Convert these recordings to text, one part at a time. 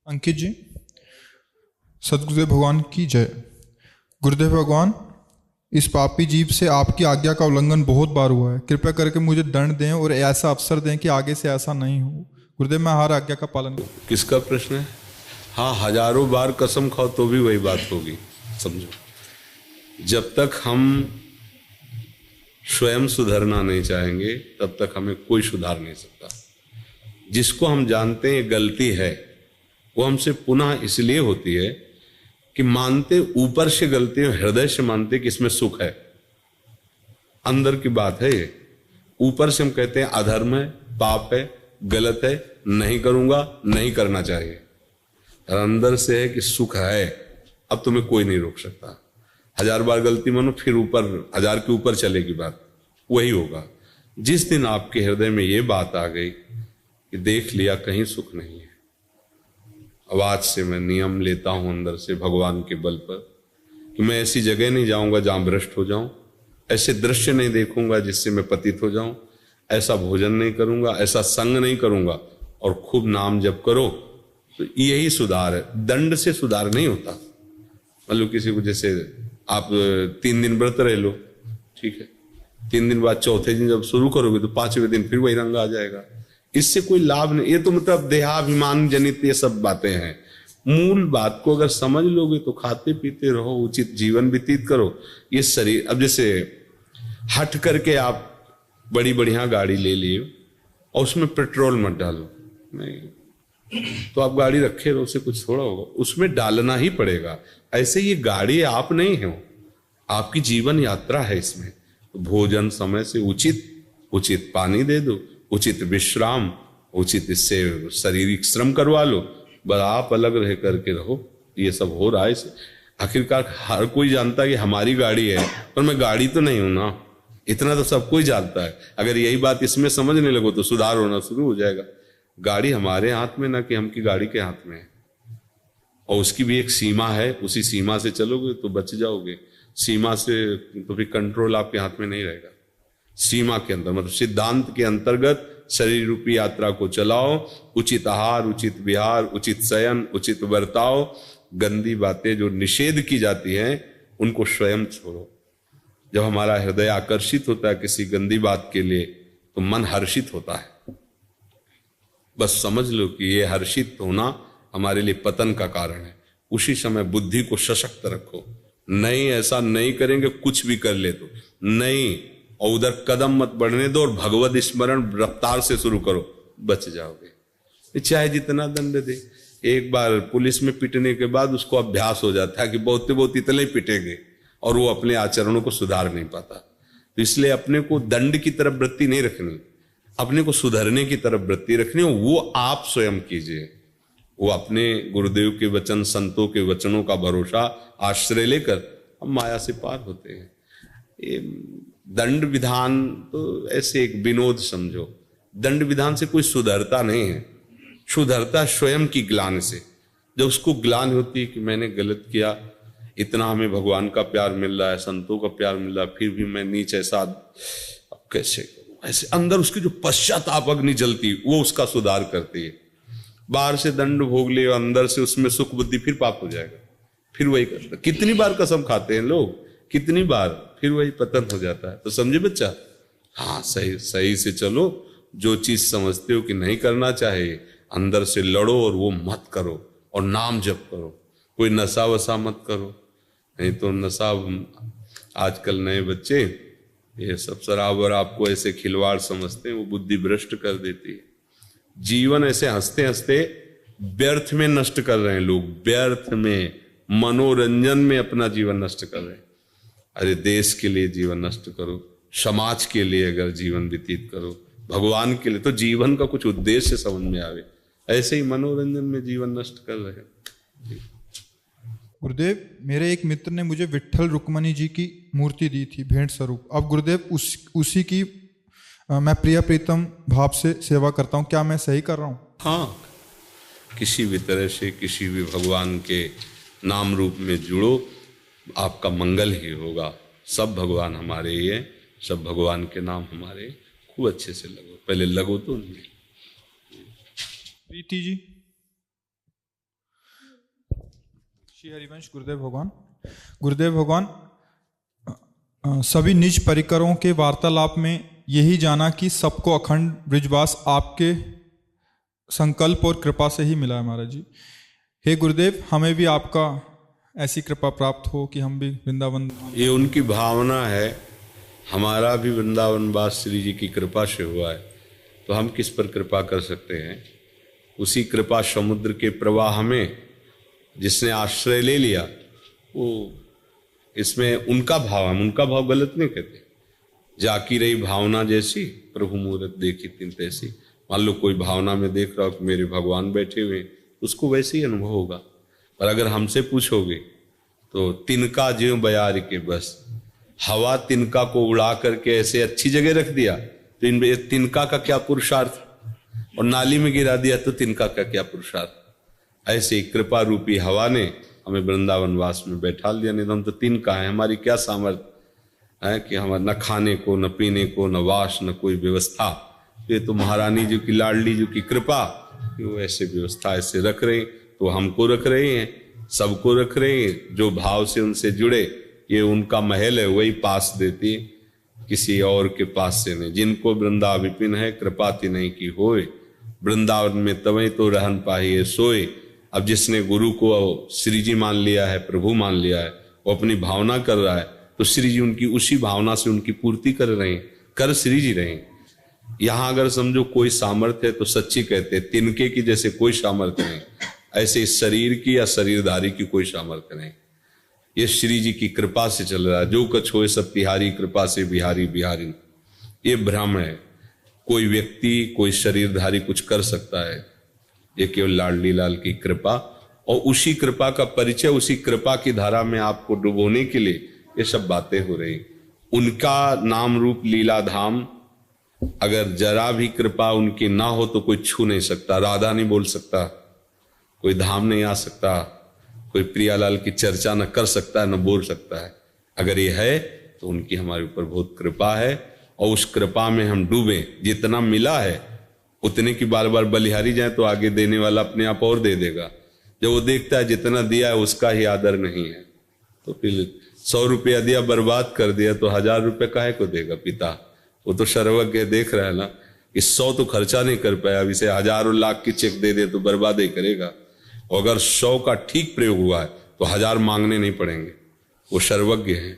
अंकित जी, सदगुरुदेव भगवान की जय। गुरुदेव भगवान, इस पापी जीव से आपकी आज्ञा का उल्लंघन बहुत बार हुआ है। कृपया करके मुझे दंड दें और ऐसा अवसर दें कि आगे से ऐसा नहीं हो। गुरुदेव, मैं हर आज्ञा का पालन करूं। किसका प्रश्न है? हाँ, हजारों बार कसम खाओ तो भी वही बात होगी। समझो, जब तक हम स्वयं सुधरना नहीं चाहेंगे तब तक हमें कोई सुधार नहीं सकता। जिसको हम जानते हैं गलती है, वो हमसे पुनः इसलिए होती है कि मानते ऊपर से गलती है, हृदय से मानते कि इसमें सुख है। अंदर की बात है ये। ऊपर से हम कहते हैं अधर्म है, पाप है, गलत है, नहीं करूंगा, नहीं करना चाहिए। और अंदर से है कि सुख है, अब तुम्हें कोई नहीं रोक सकता। हजार बार गलती मानो, फिर ऊपर हजार के ऊपर चलेगी बात, वही होगा। जिस दिन आपके हृदय में ये बात आ गई कि देख लिया कहीं सुख नहीं है, अब आज से मैं नियम लेता हूं अंदर से भगवान के बल पर कि मैं ऐसी जगह नहीं जाऊंगा जहां भ्रष्ट हो जाऊं, ऐसे दृश्य नहीं देखूंगा जिससे मैं पतित हो जाऊं, ऐसा भोजन नहीं करूंगा, ऐसा संग नहीं करूंगा, और खूब नाम जप करो। तो यही सुधार है, दंड से सुधार नहीं होता। मतलब किसी को जैसे आप 3 दिन व्रत रह लो, ठीक है, 3 दिन बाद चौथे दिन जब शुरू करोगे तो 5वें दिन फिर वही रंग आ जाएगा। इससे कोई लाभ नहीं। ये तो मतलब देहाभिमान जनित ये सब बातें हैं। मूल बात को अगर समझ लोगे तो खाते पीते रहो, उचित जीवन व्यतीत करो। ये शरीर, अब जैसे हट करके आप बड़ी बढ़िया गाड़ी ले लिए और उसमें पेट्रोल मत डालो, नहीं तो आप गाड़ी रखे रहो, उससे कुछ थोड़ा होगा, उसमें डालना ही पड़ेगा। ऐसे ये गाड़ी आप नहीं हो, आपकी जीवन यात्रा है। इसमें तो भोजन समय से उचित पानी दे दो, उचित विश्राम, उचित इससे शारीरिक श्रम करवा लो, बस आप अलग रह करके रहो। ये सब हो रहा है इससे। आखिरकार हर कोई जानता है कि हमारी गाड़ी है, पर मैं गाड़ी तो नहीं हूं ना, इतना तो सब कोई जानता है। अगर यही बात इसमें समझने लगो तो सुधार होना शुरू हो जाएगा। गाड़ी हमारे हाथ में ना कि हम की गाड़ी के हाथ में है, और उसकी भी एक सीमा है, उसी सीमा से चलोगे तो बच जाओगे। सीमा से तो फिर कंट्रोल आपके हाथ में नहीं रहेगा। सीमा के अंदर मतलब सिद्धांत के अंतर्गत शरीर रूपी यात्रा को चलाओ। उचित आहार, उचित विहार, उचित शयन, उचित बर्ताव। गंदी बातें जो निषेध की जाती हैं उनको स्वयं छोड़ो। जब हमारा हृदय आकर्षित होता है किसी गंदी बात के लिए तो मन हर्षित होता है। बस समझ लो कि ये हर्षित होना हमारे लिए पतन का कारण है। उसी समय बुद्धि को सशक्त रखो। नहीं, ऐसा नहीं करेंगे, कुछ भी कर ले तो नहीं, और उधर कदम मत बढ़ने दो, और भगवत स्मरण रफ्तार से शुरू करो, बच जाओगे। चाहे जितना दंड दे। एक बार पुलिस में पिटने के बाद उसको अभ्यास हो जाता है कि बहुत इतने ही पिटेंगे, और वो अपने आचरणों को सुधार नहीं पाता। तो इसलिए अपने को दंड की तरफ वृत्ति नहीं रखनी, अपने को सुधरने की तरफ वृत्ति रखनी, वो आप स्वयं कीजिए। वो अपने गुरुदेव के वचन, संतों के वचनों का भरोसा आश्रय लेकर हम माया से पार होते हैं। ये दंड विधान तो ऐसे एक विनोद समझो। दंड विधान से कोई सुधरता नहीं है, सुधरता स्वयं की ग्लानि से। जब उसको ग्लानि होती है कि मैंने गलत किया, इतना हमें भगवान का प्यार मिल रहा है, संतों का प्यार मिल रहा है, फिर भी मैं नीच ऐसा, अब कैसे करूं, ऐसे अंदर उसकी जो पश्चाताप अग्नि जलती वो उसका सुधार करती है। बाहर से दंड भोग ले और अंदर से उसमें सुख बुद्धि, फिर पाप हो जाएगा, फिर वही करता। कितनी बार कसम खाते हैं लोग, कितनी बार, फिर वही पतन हो जाता है। तो समझे बच्चा? हाँ, सही से चलो। जो चीज समझते हो कि नहीं करना चाहिए, अंदर से लड़ो और वो मत करो, और नाम जप करो। कोई नशा वशा मत करो, नहीं तो नशा, आजकल नए बच्चे ये सब शराब और आपको ऐसे खिलवाड़ समझते हैं, वो बुद्धि भ्रष्ट कर देती है। जीवन ऐसे हंसते हंसते व्यर्थ में नष्ट कर रहे हैं लोग, व्यर्थ में, मनोरंजन में अपना जीवन नष्ट कर रहे हैं। अरे देश के लिए जीवन नष्ट करो, समाज के लिए अगर जीवन व्यतीत करो, भगवान के लिए, तो जीवन का कुछ उद्देश्य समझ में आवे। ऐसे ही मनोरंजन में जीवन नष्ट कर रहे हैं। गुरुदेव, मेरे एक मित्र ने मुझे विट्ठल रुक्मणी जी की मूर्ति दी थी भेंट स्वरूप। अब गुरुदेव उसी की मैं प्रिय प्रीतम भाव से सेवा करता हूँ, क्या मैं सही कर रहा हूँ? हाँ, किसी भी तरह से किसी भी भगवान के नाम रूप में जुड़ो, आपका मंगल ही होगा। सब भगवान हमारे ही हैं, सब भगवान के नाम हमारे। खूब अच्छे से लगो, पहले लगो तो नहीं। प्रीति जी। श्री हरिवंश गुरुदेव भगवान सभी निज परिकरों के वार्तालाप में यही जाना कि सबको अखंड ब्रिजवास आपके संकल्प और कृपा से ही मिला है महाराज जी। हे गुरुदेव, हमें भी आपका ऐसी कृपा प्राप्त हो कि हम भी वृंदावन। ये उनकी भावना है, हमारा भी वृंदावन वास श्री जी की कृपा से हुआ है, तो हम किस पर कृपा कर सकते हैं। उसी कृपा समुद्र के प्रवाह में जिसने आश्रय ले लिया, वो इसमें उनका भाव, हम उनका भाव गलत नहीं कहते। जाकी रही भावना जैसी, प्रभु मूरत देखी तिन तैसी। मान लो कोई भावना में देख रहा हो कि मेरे भगवान बैठे हुए, उसको वैसे ही अनुभव होगा। पर अगर हमसे पूछोगे तो तिनका ज्यों बयार के बस, हवा तिनका को उड़ा करके ऐसे अच्छी जगह रख दिया तो इन तिनका का क्या पुरुषार्थ, और नाली में गिरा दिया तो तिनका का क्या पुरुषार्थ। ऐसे ही कृपा रूपी हवा ने हमें वृंदावन वास में बैठा लिया। नहीं तो हम तो तिनका है, हमारी क्या सामर्थ्य है कि हमारे न खाने को, न पीने को, न वास, न कोई व्यवस्था। ये तो महारानी जी की, लाडली जी की कृपा कि वो ऐसे व्यवस्था ऐसे रख रहे हैं, तो हमको रख रहे हैं, सबको रख रहे हैं। जो भाव से उनसे जुड़े, ये उनका महल है, वही पास देती है, किसी और के पास से नहीं। जिनको वृंदा विपिन है, कृपा ति नहीं की होए, वृंदावन में तवै तो रहन पाहिए सोए। अब जिसने गुरु को श्री जी मान लिया है, प्रभु मान लिया है, वो अपनी भावना कर रहा है, तो श्री जी उनकी उसी भावना से उनकी पूर्ति कर रहे हैं, कर श्री जी रहे हैं। यहां अगर समझो कोई सामर्थ्य है तो सच्ची कहते हैं, तिनके की जैसे कोई सामर्थ्य नहीं, ऐसे शरीर की या शरीरधारी की कोई सामर्थ्य नहीं। ये श्री जी की कृपा से चल रहा है। जो कछ होए सब तिहारी, कृपा से बिहारी बिहारी। ये भ्रम है, कोई व्यक्ति, कोई शरीरधारी कुछ कर सकता है, ये केवल लाडली लाल की कृपा, और उसी कृपा का परिचय, उसी कृपा की धारा में आपको डुबोने के लिए ये सब बातें हो रही। उनका नाम रूप लीला धाम, अगर जरा भी कृपा उनकी ना हो तो कोई छू नहीं सकता। राधा नहीं बोल सकता, कोई धाम नहीं आ सकता, कोई प्रियालाल की चर्चा न कर सकता है, न बोल सकता है। अगर ये है तो उनकी हमारे ऊपर बहुत कृपा है, और उस कृपा में हम डूबे। जितना मिला है उतने की बार बार बलिहारी जाए तो आगे देने वाला अपने आप और दे देगा। जब वो देखता है जितना दिया है उसका ही आदर नहीं है, तो फिर 100 रुपया दिया बर्बाद कर दिया तो 1000 रुपये काहे को देगा पिता। वो तो सर्वज्ञ देख रहा है ना, इस 100 तो खर्चा नहीं कर पाया, अब इसे हजारों लाख की चेक दे दे तो बर्बाद ही करेगा। और अगर 100 का ठीक प्रयोग हुआ है तो 1000 मांगने नहीं पड़ेंगे, वो सर्वज्ञ है।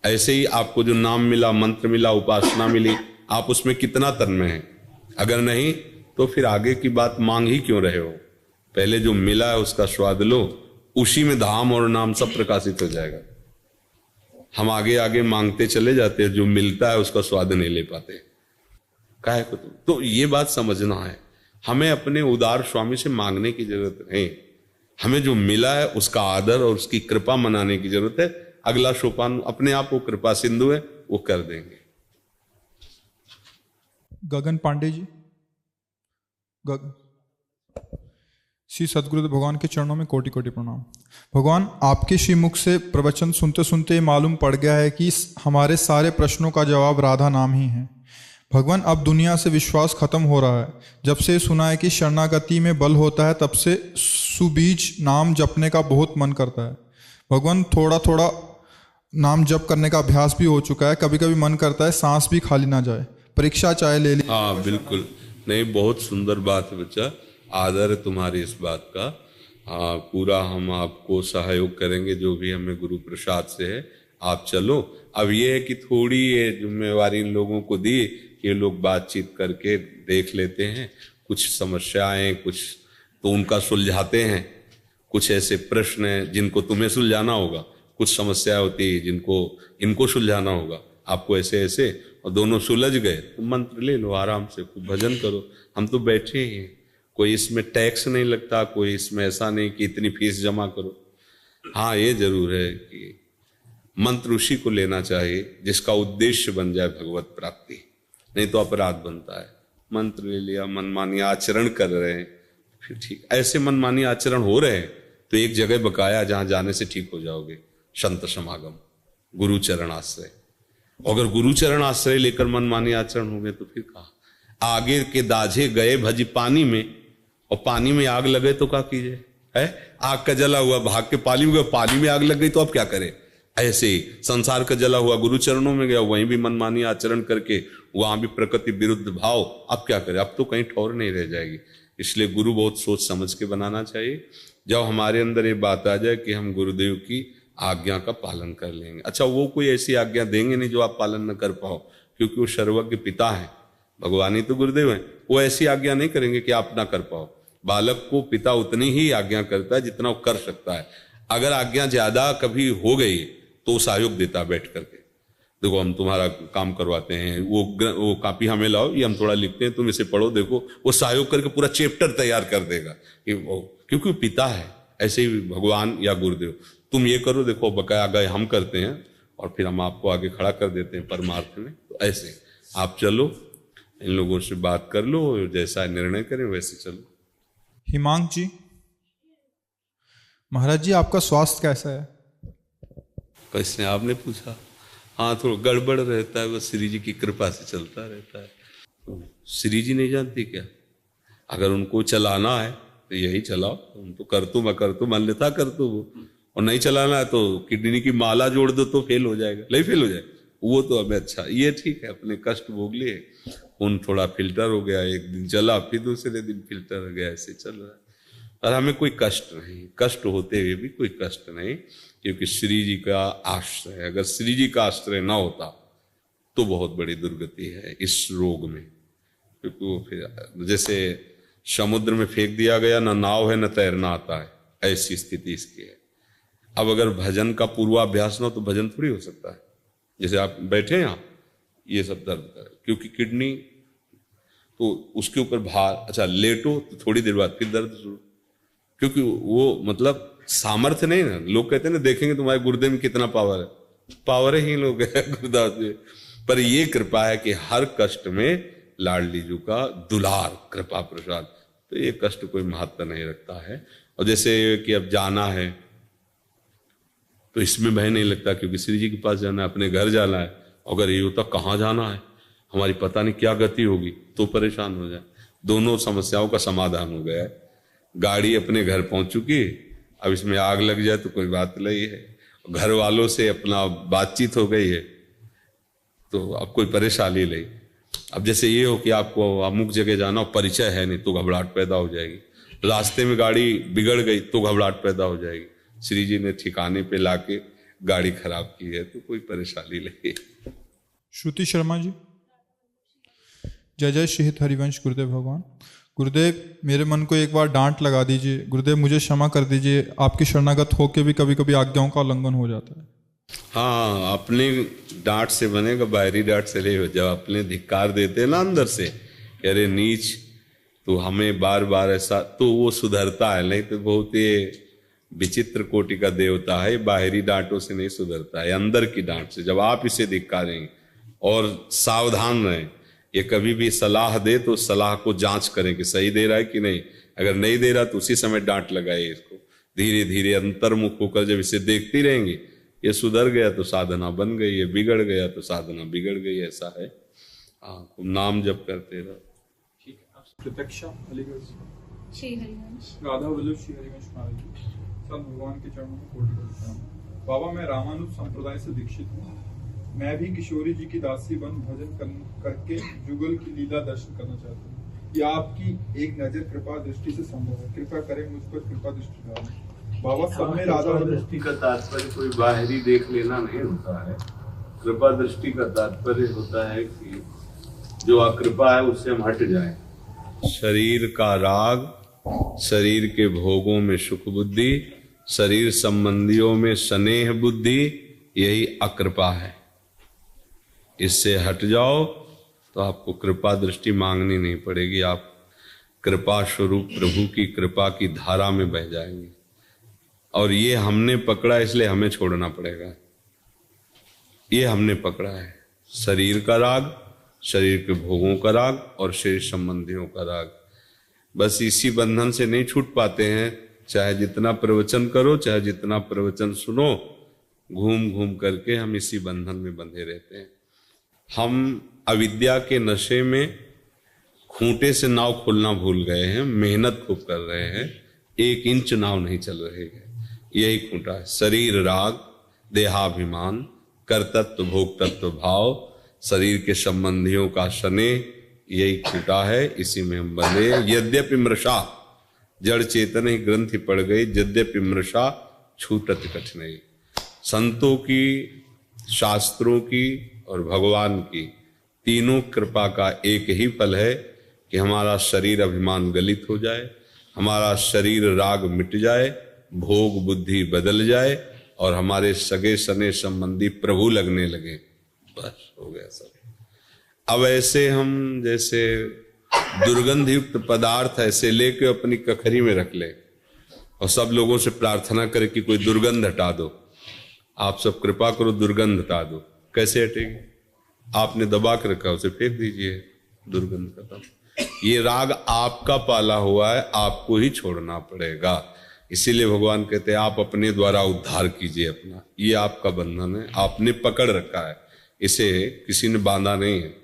ऐसे ही आपको जो नाम मिला, मंत्र मिला, उपासना मिली, आप उसमें कितना तन्मय है। अगर नहीं तो फिर आगे की बात मांग ही क्यों रहे हो। पहले जो मिला है उसका स्वाद लो, उसी में धाम और नाम सब प्रकाशित हो जाएगा। हम आगे आगे मांगते चले जाते हैं, जो मिलता है उसका स्वाद नहीं ले पाते। काहे को तो ये बात समझना है, हमें अपने उदार स्वामी से मांगने की जरूरत नहीं, हमें जो मिला है उसका आदर और उसकी कृपा मनाने की जरूरत है। अगला सोपान अपने आप वो कृपा सिंधु है, वो कर देंगे। गगन पांडे जी, श्री सदगुरुदेव भगवान के चरणों में कोटि कोटि प्रणाम। भगवान, आपके श्रीमुख से प्रवचन सुनते सुनते मालूम पड़ गया है कि हमारे सारे प्रश्नों का जवाब राधा नाम ही है। भगवान, अब दुनिया से विश्वास खत्म हो रहा है। जब से सुना है कि शरणागति में बल होता है, तब से सुबीज नाम जपने का बहुत मन करता है। भगवान, थोड़ा थोड़ा नाम जप करने का अभ्यास भी हो चुका है, कभी कभी मन करता है सांस भी खाली ना जाए, परीक्षा चाहे ले ली। हाँ बिल्कुल, नहीं बहुत सुंदर बात है बच्चा, आदर है तुम्हारी इस बात का। हाँ, पूरा हम आपको सहयोग करेंगे, जो भी हमें गुरु प्रसाद से है। आप चलो। अब ये है कि थोड़ी ये जिम्मेवारी इन लोगों को दी कि ये लोग बातचीत करके देख लेते हैं, कुछ समस्याएं कुछ तो उनका सुलझाते हैं, कुछ ऐसे प्रश्न हैं जिनको तुम्हें सुलझाना होगा, कुछ समस्या होती है जिनको इनको सुलझाना होगा। आपको ऐसे ऐसे, और दोनों सुलझ गए तो मंत्र ले लो, आराम से खूब भजन करो। हम तो बैठे ही हैं, कोई इसमें टैक्स नहीं लगता, कोई इसमें ऐसा नहीं कि इतनी फीस जमा करो। हाँ, ये जरूर है कि मंत्र उसी को लेना चाहिए जिसका उद्देश्य बन जाए भगवत प्राप्ति, नहीं तो अपराध बनता है। मंत्र ले लिया, मनमानी आचरण कर रहे हैं, फिर ठीक ऐसे मनमानी आचरण हो रहे हैं तो एक जगह बकाया जहां जाने से ठीक हो जाओगे, संत समागम, गुरु चरण आश्रय। अगर गुरु चरण आश्रय लेकर मनमानी आचरण होंगे तो फिर कहा आगे के दाझे गए भज पानी में, और पानी में आग लगे तो क्या कीजिए। है। आग का जला हुआ भाग के पानी में गया, पानी में आग लग गई तो अब क्या करे। ऐसे ही संसार का जला हुआ गुरु चरणों में गया, वहीं भी मनमानी आचरण करके वहां भी प्रकृति विरुद्ध भाव, अब क्या करे। अब तो कहीं ठौर नहीं रह जाएगी। इसलिए गुरु बहुत सोच समझ के बनाना चाहिए। जब हमारे अंदर ये बात आ जाए कि हम गुरुदेव की आज्ञा का पालन कर लेंगे, अच्छा वो कोई ऐसी आज्ञा देंगे नहीं जो आप पालन न कर पाओ, क्योंकि वो सर्वज्ञ पिता है, भगवान ही तो गुरुदेव हैं। वो ऐसी आज्ञा नहीं करेंगे कि आप ना कर पाओ। बालक को पिता उतनी ही आज्ञा करता है जितना वो कर सकता है। अगर आज्ञा ज्यादा कभी हो गई तो सहयोग देता है बैठ करके, देखो हम तुम्हारा काम करवाते हैं, वो कॉपी हमें लाओ, ये हम थोड़ा लिखते हैं, तुम इसे पढ़ो, देखो वो सहयोग करके पूरा चैप्टर तैयार कर देगा कि वो, क्योंकि वो पिता है। ऐसे ही भगवान या गुरुदेव, तुम ये करो, देखो बकाया आगे हम करते हैं और फिर हम आपको आगे खड़ा कर देते हैं परमार्थ में। तो ऐसे आप चलो, इन लोगों से बात कर लो, जैसा निर्णय करें वैसे चलो। हिमांक जी, महाराज जी आपका स्वास्थ्य कैसा है? कैसे आपने पूछा? हाँ थोड़ा गड़बड़ रहता है, बस श्री जी की कृपा से चलता रहता है। श्री जी नहीं जानती क्या? अगर उनको चलाना है तो यही चलाओ, तुम तो कर तुम कर तुम अन्यथा कर तुम, और नहीं चलाना है तो किडनी की माला जोड़ दो तो फेल हो जाएगा, नहीं फेल हो जाएगा वो तो हमें। अच्छा ये ठीक है, अपने कष्ट भोग लिए, खून थोड़ा फिल्टर हो गया, एक दिन चला फिर दूसरे दिन फिल्टर हो गया, ऐसे चल रहा है। और हमें कोई कष्ट नहीं, कष्ट होते हुए भी कोई कष्ट नहीं, क्योंकि श्री जी का आश्रय, अगर श्री जी का आश्रय ना होता तो बहुत बड़ी दुर्गति है इस रोग में। क्योंकि वो फिर जैसे समुद्र में फेंक दिया गया, ना नाव है ना तैरना आता है, ऐसी स्थिति इसकी है। अब अगर भजन का पूर्वाभ्यास ना हो तो भजन थोड़ी हो सकता है। जैसे आप बैठे हैं, आप ये सब दर्द कर, क्योंकि किडनी तो उसके ऊपर भार, अच्छा लेटो तो थोड़ी देर बाद फिर दर्द शुरू, क्योंकि वो मतलब सामर्थ्य नहीं ना। लोग कहते हैं ना, देखेंगे तुम्हारे गुर्दे में कितना पावर है, पावर ही लोग है गुरुदास जी। पर ये कृपा है कि हर कष्ट में लाडली जी का दुलार कृपा प्रसाद, तो ये कष्ट कोई महत्व नहीं रखता है। और जैसे कि अब जाना है तो इसमें भय नहीं लगता, क्योंकि श्री जी के पास जाना है, अपने घर जाना है। अगर ये होता कहाँ जाना है, हमारी पता नहीं क्या गति होगी, तो परेशान हो जाए। दोनों समस्याओं का समाधान हो गया है। गाड़ी अपने घर पहुंच चुकी, अब इसमें आग लग जाए तो कोई बात नहीं है। घर वालों से अपना बातचीत हो गई है तो अब कोई परेशानी नहीं। अब जैसे ये हो कि आपको अमुक जगह जाना, परिचय है नहीं तो घबराहट पैदा हो जाएगी, रास्ते में गाड़ी बिगड़ गई तो घबराहट पैदा हो जाएगी। श्री जी ने ठिकाने पे लाके गाड़ी खराब की है तो कोई परेशानी नहीं। श्रुति शर्मा जी, जय जय श्री हित हरिवंश गुरुदेव भगवान। गुरुदेव मेरे मन को एक बार डांट लगा दीजिए, गुरुदेव मुझे क्षमा कर दीजिए, आपकी शरणागत होके भी कभी कभी आज्ञाओं का उल्लंघन हो जाता है। हाँ, अपने डांट से बनेगा, बाहरी डांट से नहीं हो। जब अपने धिक्कार देते हैं ना अंदर से, अरे नीच, तो हमें बार बार ऐसा, तो वो सुधरता है। नहीं तो बहुत ये विचित्र कोटि का देवता है, बाहरी डांटों से नहीं सुधरता है, अंदर की डांट से। जब आप इसे धिक्कारेंगे, और सावधान रहें, ये कभी भी सलाह दे तो सलाह को जांच करें कि सही दे रहा है कि नहीं। अगर नहीं दे रहा तो उसी समय डांट लगाइए इसको। धीरे धीरे अंतर्मुख होकर जब इसे देखती रहेंगी, ये सुधर गया तो साधना बन गई, ये बिगड़ गया तो साधना बिगड़ गई, ऐसा है। हाँ, नाम जप करते रहो। ठीक है। प्रत्यक्षा अलीगढ़ श्री हरिवंश, राधा वल्लभ श्री हरिवंश महाराज जी, सब भगवान के चरणों में कोटि कोटि प्रणाम। बाबा मैं रामानुज संप्रदाय से दीक्षित हूँ। मैं भी किशोरी जी की दासी बन भजन करके जुगल की लीला दर्शन करना चाहता हूँ। ये आपकी एक नजर कृपा दृष्टि से संभव है, कृपया करें मुझ पर कृपा दृष्टि डालें। बाबा सब में राधा दृष्टि का तात्पर्य कोई बाहरी देख लेना नहीं होता है। कृपा दृष्टि का तात्पर्य होता है कि जो अकृपा है उससे हम हट जाएं। शरीर का राग, शरीर के भोगों में सुख बुद्धि, शरीर संबंधियों में स्नेह बुद्धि, यही अकृपा है। इससे हट जाओ तो आपको कृपा दृष्टि मांगनी नहीं पड़ेगी। आप कृपा स्वरूप प्रभु की कृपा की धारा में बह जाएंगे। और ये हमने पकड़ा, इसलिए हमें छोड़ना पड़ेगा। ये हमने पकड़ा है, शरीर का राग, शरीर के भोगों का राग और शरीर संबंधियों का राग। बस इसी बंधन से नहीं छूट पाते हैं। चाहे जितना प्रवचन करो, चाहे जितना प्रवचन सुनो, घूम घूम करके हम इसी बंधन में बंधे रहते हैं। हम अविद्या के नशे में खूंटे से नाव खोलना भूल गए हैं। मेहनत खूब कर रहे हैं, 1 इंच नाव नहीं चल रही है। यही खूंटा है। शरीर राग, देहाभिमान, कर्तृत्व भोक्तत्व भाव, शरीर के संबंधियों का स्नेह, यही खूंटा है। इसी में हम बंधे। यद्यपि मृषा, जड़ चेतन ही ग्रंथि पड़ गई, यद्यपि मृषा छूटत कठिनाई। संतों की, शास्त्रों की और भगवान की तीनों कृपा का एक ही फल है कि हमारा शरीर अभिमान गलित हो जाए, हमारा शरीर राग मिट जाए, भोग बुद्धि बदल जाए और हमारे सगे सने संबंधी प्रभु लगने लगे। बस हो गया सब। अब ऐसे हम जैसे दुर्गंध युक्त पदार्थ ऐसे लेके अपनी कखरी में रख ले और सब लोगों से प्रार्थना करे कि कोई दुर्गंध हटा दो, आप सब कृपा करो दुर्गंध हटा दो। कैसे हटेगी? आपने दबा के रखा, उसे फेंक दीजिए, दुर्गंध खत्म। ये राग आपका पाला हुआ है, आपको ही छोड़ना पड़ेगा। इसीलिए भगवान कहते हैं आप अपने द्वारा उद्धार कीजिए अपना। ये आपका बंधन है, आपने पकड़ रखा है, इसे किसी ने बांधा नहीं है।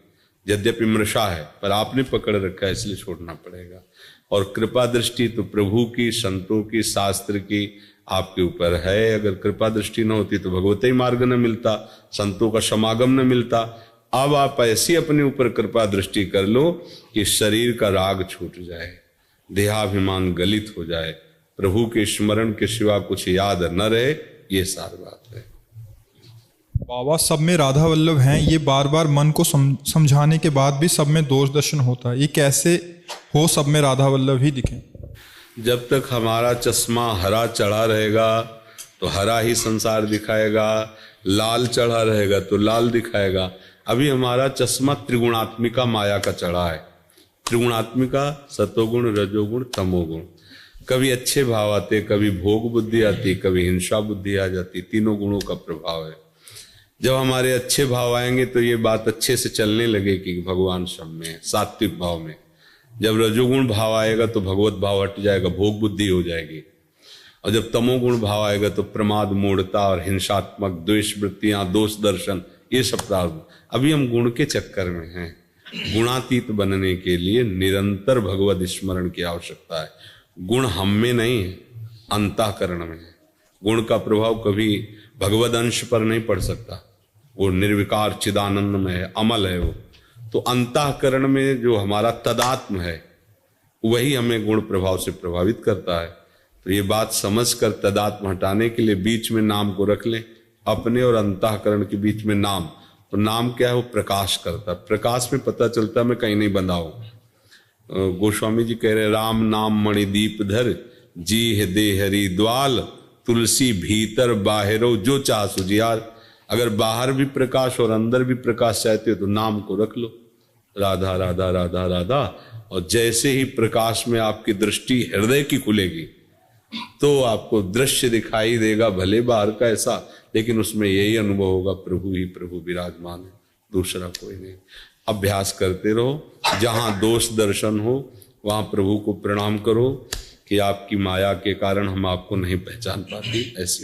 यद्यपि मृषा है पर आपने पकड़ रखा है, इसलिए छोड़ना पड़ेगा। और कृपा दृष्टि तो प्रभु की, संतों की, शास्त्र की आपके ऊपर है। अगर कृपा दृष्टि न होती तो भगवती मार्ग न मिलता, संतों का समागम न मिलता। अब आप ऐसी अपने ऊपर कृपा दृष्टि कर लो कि शरीर का राग छूट जाए, देहाभिमान गलित हो जाए, प्रभु के स्मरण के सिवा कुछ याद न रहे। ये सारी बात है। बाबा सब में राधा वल्लभ हैं, ये बार बार मन को समझाने के बाद भी सब में दोष दर्शन होता है। ये कैसे हो सब में राधा वल्लभ ही दिखें? जब तक हमारा चश्मा हरा चढ़ा रहेगा तो हरा ही संसार दिखाएगा, लाल चढ़ा रहेगा तो लाल दिखाएगा। अभी हमारा चश्मा त्रिगुणात्मिका माया का चढ़ा है। त्रिगुणात्मिका सतोगुण, रजोगुण, तमोगुण। कभी अच्छे भाव आते, कभी भोग बुद्धि आती, कभी हिंसा बुद्धि आ जाती। तीनों गुणों का प्रभाव है। जब हमारे अच्छे भाव आएंगे तो ये बात अच्छे से चलने लगेगी, भगवान सब में है, सात्विक भाव में। जब रजोगुण भाव आएगा तो भगवत भाव हट जाएगा, भोग बुद्धि हो जाएगी। और जब तमोगुण भाव आएगा तो प्रमाद, मूढ़ता और हिंसात्मक द्वेष वृत्तियां, दोष दर्शन, ये सब प्रारंभ। अभी हम गुण के चक्कर में हैं। गुणातीत बनने के लिए निरंतर भगवत स्मरण की आवश्यकता है। गुण हम में नहीं है, अंतःकरण में है। गुण का प्रभाव कभी भगवद अंश पर नहीं पड़ सकता। वो निर्विकार चिदानंद में है, अमल है वो। तो अंतःकरण में जो हमारा तदात्म है वही हमें गुण प्रभाव से प्रभावित करता है। तो ये बात समझकर तदात्म हटाने के लिए बीच में नाम को रख लें, अपने और अंतःकरण के बीच में नाम। तो नाम क्या है? वो प्रकाश करता है। प्रकाश में पता चलता है मैं कहीं नहीं बंधा हूं। गोस्वामी जी कह रहे राम नाम मणिदीप धर, जी है दे हरि द्वाल, तुलसी भीतर बाहरो जो चाह सुजियार। अगर बाहर भी प्रकाश और अंदर भी प्रकाश चाहते हो तो नाम को रख लो, राधा राधा राधा राधा। और जैसे ही प्रकाश में आपकी दृष्टि हृदय की खुलेगी तो आपको दृश्य दिखाई देगा, भले बाहर का ऐसा, लेकिन उसमें यही अनुभव होगा प्रभु ही प्रभु विराजमान है, दूसरा कोई नहीं। अभ्यास करते रहो। जहां दोष दर्शन हो वहां प्रभु को प्रणाम करो कि आपकी माया के कारण हम आपको नहीं पहचान पाती। ऐसी